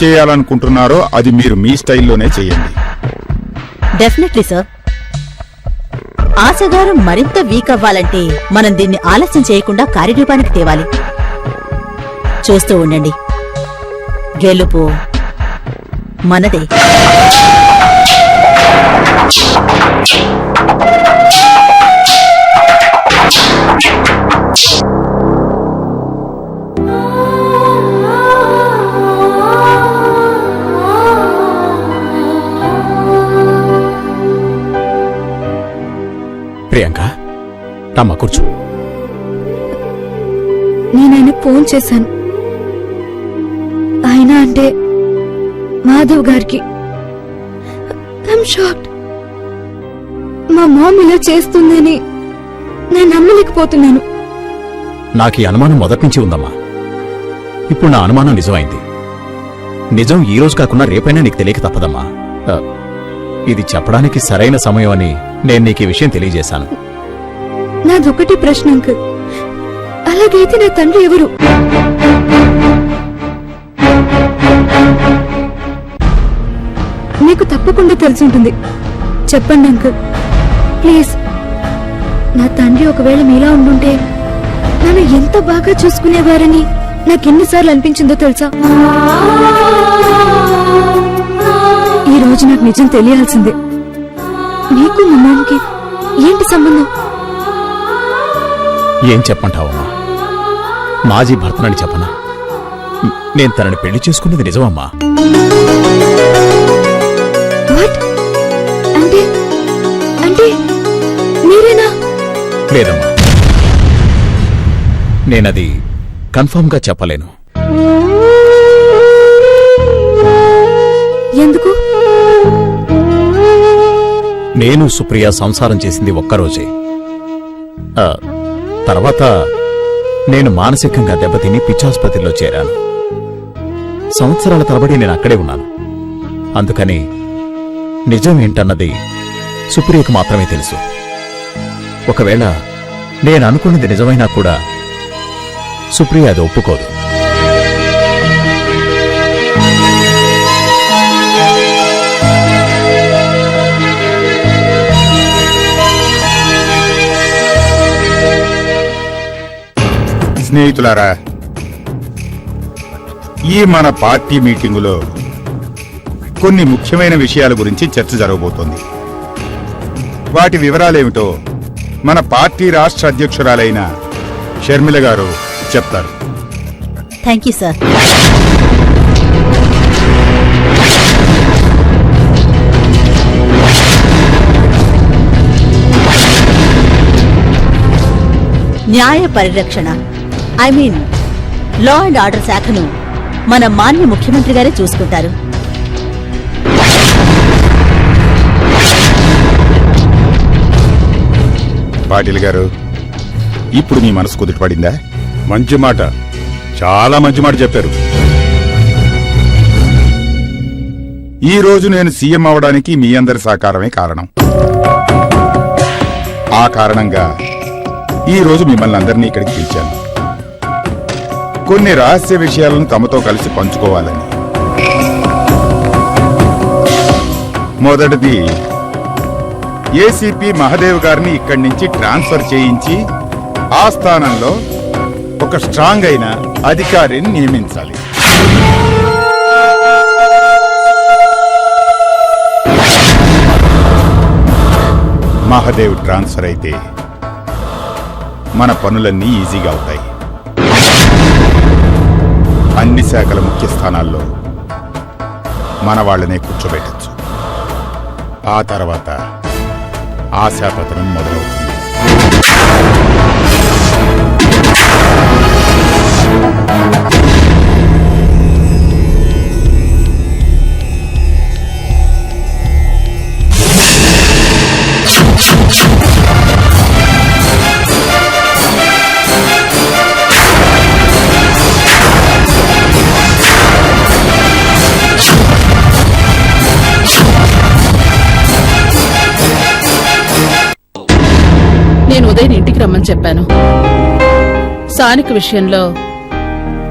చేయాలనుకుంటున్నారో అది మీరు మీ స్టైల్లోనే చేయండి. Definitely sir. ఆశగారు మరింత వీక్ అవ్వాలంటే మనం దీన్ని ఆలస్యం చేయకుండా కార్యరూపానికి తేవాలి. చూస్తూ ఉండండి, గెలుపు మనదే. ప్రియాంక, రామ్మా కూర్చో. నేనాయన ఫోన్ చేశాను. ఆయన అంటే మాధవ్ గారికి. I'm shocked. మా మామ్ ఇలా చేస్తుందని నేను నమ్మలేకపోతున్నాను. నాకు ఈ అనుమానం మొదటి నుంచి ఉందమ్మా. ఇప్పుడు నా అనుమానం నిజమైంది. నిజం ఈ రోజు కాకుండా రేపైనా నీకు తెలియక తప్పదమ్మా. ఇది చెప్పడానికి సరైన సమయం అని నేను నీకు ఈ విషయం తెలియజేశాను. నాదొకటి ప్రశ్న అంకుల్, అలాగైతే నా తండ్రి ఎవరు? మీకు తప్పకుండా తెలిసి ఉంటుంది, చెప్పండి అంకుల్ ప్లీజ్. నా తండ్రి ఒకవేళ మీలా ఉండుంటే నన్ను ఎంత బాగా చూసుకునేవారని నాకెన్నిసార్లు అనిపించిందో తెలుసా? ఈ రోజు నాకు నిజం తెలియాల్సిందే. నీకు మా మామకి ఏంటి సంబంధం? ఏం చెప్పంటావమ్మా? మాజీ భర్తనని చెప్పనా? నేను తనని పెళ్లి చేసుకున్నది నిజమమ్మా. అంటే అంటే మీరేనా? లేదమ్మా, నేనది కన్ఫర్మ్ గా చెప్పలేను. ఎందుకు? నేను సుప్రియ సంసారం చేసింది ఒక్కరోజే. తర్వాత నేను మానసికంగా దెబ్బతిని పిచ్చాసుపత్రిలో చేరాను. సంవత్సరాల తరబడి నేను అక్కడే ఉన్నాను. అందుకని నిజం ఏంటన్నది సుప్రియకు మాత్రమే తెలుసు. ఒకవేళ నేను అనుకున్నది నిజమైనా కూడా సుప్రియ అది ఒప్పుకోదు. స్నేహితులారా, ఈ మన పార్టీ మీటింగులో కొన్ని ముఖ్యమైన విషయాల గురించి చర్చ జరగబోతోంది. వాటి వివరాలేమిటో మన పార్టీ రాష్ట్ర అధ్యక్షురాలైన షర్మిల గారు చెప్తారు. Thank you sir. న్యాయ పరిరక్షణ, I mean law and order శాఖను మన మాన్య ముఖ్యమంత్రి గారే చూసుకుంటారు. పాటిల్ గారు, ఇప్పుడు మీ మనసు కుదుటపడిందా? మంచి మాట, చాలా మంచి మాట చెప్పారు. ఈ రోజు నేను సీఎం అవడానికి మీ అందరి సహకారమే కారణం. ఆ కారణంగా ఈ రోజు మిమ్మల్ని అందరినీ ఇక్కడికి పిలిచాను. కొన్ని రహస్య విషయాలను తమతో కలిసి పంచుకోవాలని. మొదటిది, ఏసీపీ మహదేవ్ గారిని ఇక్కడి నుంచి ట్రాన్స్ఫర్ చేయించి ఆ స్థానంలో ఒక స్ట్రాంగ్ అయిన అధికారిని నియమించాలి. మహదేవ్ ట్రాన్స్ఫర్ అయితే మన పనులన్నీ ఈజీగా అవుతాయి. అన్ని శాఖల ముఖ్య స్థానాల్లో మన వాళ్ళనే కూర్చోబెట్టచ్చు. ఆ తర్వాత ఆశాపతనం మొదలవుతుంది. నేను ఉదయం ఇంటికి రమ్మని చెప్పాను. సానిక విషయంలో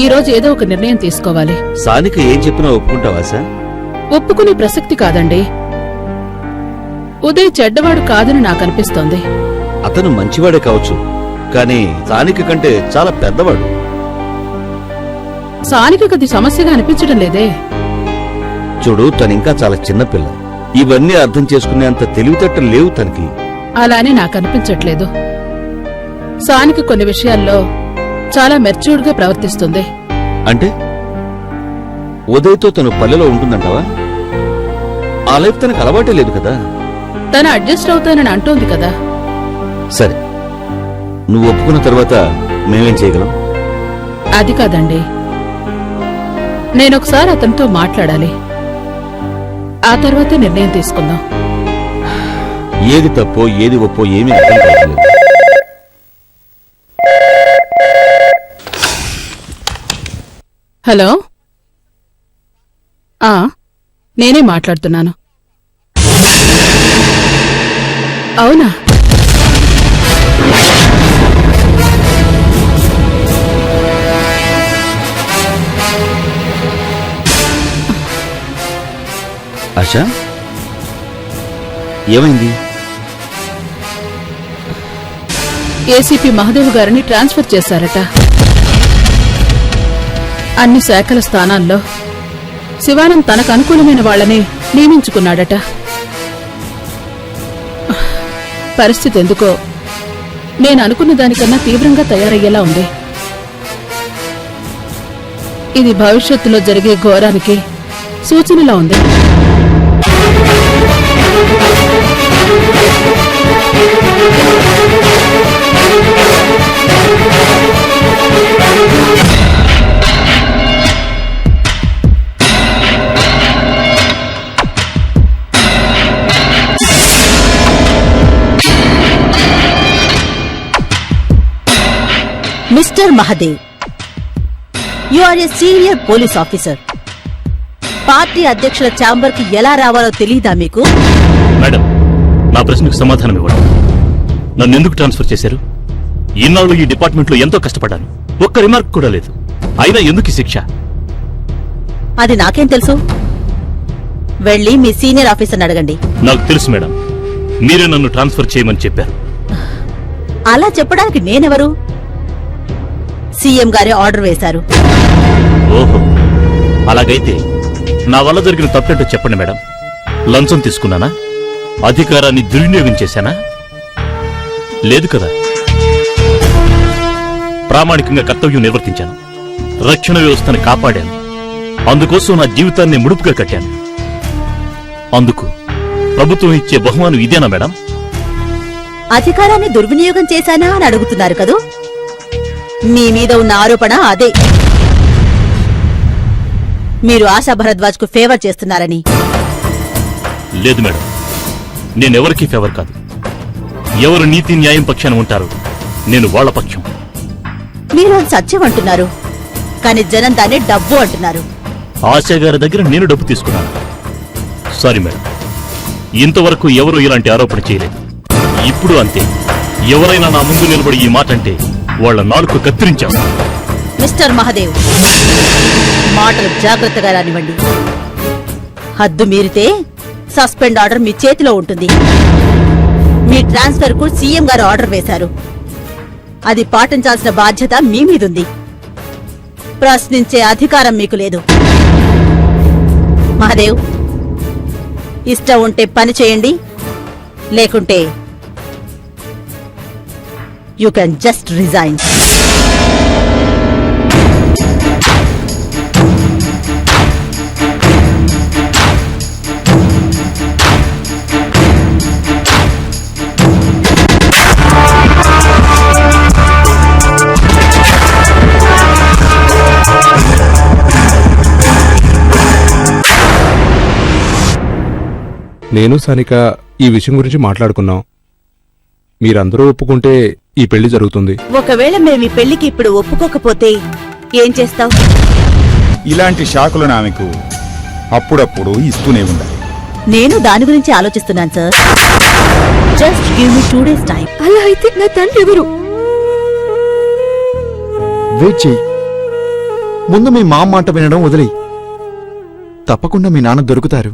ఈ రోజు ఏదో ఒక నిర్ణయం తీసుకోవాలి. సానిక ఏం చెప్పినా ఒప్పుకుంటావా సార్? ఒప్పుకునే ప్రసక్తి కాదండి. ఉదయ్ చెడ్డవాడు కాదని నాకనిపిస్తోంది. అతను మంచివాడే కావచ్చు, కానీ సానిక కంటే చాలా పెద్దవాడు. సానికది సమస్యగా అనిపించడం లేదే. చూడు, తనింకా చాలా చిన్నపిల్ల. ఇవన్నీ అర్థం చేసుకునేంత తెలివితేటలు లేవు తనకి. అలానే నాకనిపించట్లేదు. సానిక కొన్ని విషయాల్లో చాలా మెచ్యూర్డ్ గా ప్రవర్తిస్తుంది. అంటే ఉదయ్తో తను పల్లెలో ఉంటుందంటావా? ఆ లైఫ్ తనకు అలవాటే లేదు కదా. తను అడ్జస్ట్ అవుతానని అంటోంది కదా. సరే, నువ్వు ఒప్పుకున్న తర్వాత మేమేం చేయగలం? అది కాదండి, నేనొకసారి అతనితో మాట్లాడాలి. ఆ తర్వాతే నిర్ణయం తీసుకుందాం. ఏది తప్పో ఏది ఒప్పో ఏమీ అర్థం కావట్లేదు. హలో, నేనే మాట్లాడుతున్నాను. అవునా? ఆశా, ఏమైంది? ఏసీపీ మహదేవ్ గారిని ట్రాన్స్ఫర్ చేశారట. అన్ని శాఖల స్థానాల్లో శివానంద్ తనకు అనుకూలమైన వాళ్లని నియమించుకున్నాడట. పరిస్థితి ఎందుకో నేను అనుకున్న దానికన్నా తీవ్రంగా తయారయ్యేలా ఉంది. ఇది భవిష్యత్తులో జరిగే ఘోరానికి సూచనలా ఉంది. Mister Mahadev, you are a senior police officer. Party అధ్యక్షుల ఛాంబర్ కి ఎలా రావాలో తెలీదా మీకు? మేడం, నా ప్రశ్నకు సమాధానం ఇవ్వండి. నన్ను ఎందుకు ట్రాన్స్ఫర్ చేశారు? ఇన్నాళ్ళు ఈ డిపార్ట్మెంట్లో ఎంతో కష్టపడ్డాను, ఒక్క రిమార్క్ కూడా లేదు. అయినా ఎందుకు ఈ శిక్ష? అది నాకేం తెలుసు? వెళ్ళి మీ సీనియర్ ఆఫీసర్ని అడగండి. నాకు తెలుసు మేడం, మీరే నన్ను ట్రాన్స్ఫర్ చేయమని చెప్పారు. అలా చెప్పడానికి నేనెవరు? సీఎం గారే ఆర్డర్ వేశారు. ఓహో, అలాగైతే నా వల్ల జరిగిన తప్పేంటో చెప్పండి మేడం. లంచం తీసుకున్నానా? అధికారాన్ని దుర్వినియోగం చేశానా? లేదు కదా. ప్రామాణికంగా కర్తవ్యం నిర్వర్తించాను, రక్షణ వ్యవస్థను కాపాడాను, అందుకోసం నా జీవితాన్ని ముడుపుగా కట్టాను. అందుకు ప్రభుత్వం ఇచ్చే బహుమానం ఇదేనా మేడం? అధికారాన్ని దుర్వినియోగం చేశానా అని అడుగుతున్నారు కదూ? మీ మీద ఉన్న ఆరోపణ అదే. మీరు ఆశా భరద్వాజ్ కు ఫేవర్ చేస్తున్నారని. లేదు మేడం, నేనెవరికీ ఫేవర్ కాదు. ఎవరు నీతి న్యాయం పక్షాన ఉంటారో నేను వాళ్ల పక్షం. మీరు అది సత్యం అంటున్నారు, కానీ జనం దాన్ని డబ్బు అంటున్నారు. ఆశా గారి దగ్గర నేను డబ్బు తీసుకున్నాను. సారీ మేడం, ఇంతవరకు ఎవరూ ఇలాంటి ఆరోపణ చేయలేదు. ఇప్పుడు అంతే. ఎవరైనా నా ముందు నిలబడి ఈ మాట అంటే వాళ్ల నాలుక కత్తిరించాం. మిస్టర్ మహదేవ్, మాటలు జాగ్రత్తగా రానివ్వండి. హద్దు మీరితే సస్పెండ్ ఆర్డర్ మీ చేతిలో ఉంటుంది. మీ ట్రాన్స్ఫర్ కు సీఎం గారు ఆర్డర్ వేశారు. అది పాటించాల్సిన బాధ్యత మీ మీదుంది. ప్రశ్నించే అధికారం మీకు లేదు. మహదేవ్, ఇష్టం ఉంటే పని చేయండి, లేకుంటే యూ కెన్ జస్ట్ రిజైన్. నేను సానిక ఈ విషయం గురించి మాట్లాడుకున్నాం. మీరందరూ ఒప్పుకుంటే ఈ పెళ్లి జరుగుతుంది. ఒకవేళ మేము ఈ పెళ్లికి ఇప్పుడు ఒప్పుకోకపోతే ఏం చేస్తావు? ఇలాంటి షాకులను ఆమెకు అప్పుడప్పుడు ఇస్తూనే ఉండాలి. నేను దాని గురించి ఆలోచిస్తున్నాను sir. Just give me 2 days time. అలా అయితే నా తండ్రి ఎవరు? వెయిట్ చెయ్యి. ముందు మీ మామ మాట వినడం వదిలి తప్పకుండా మీ నాన్న దొరుకుతారు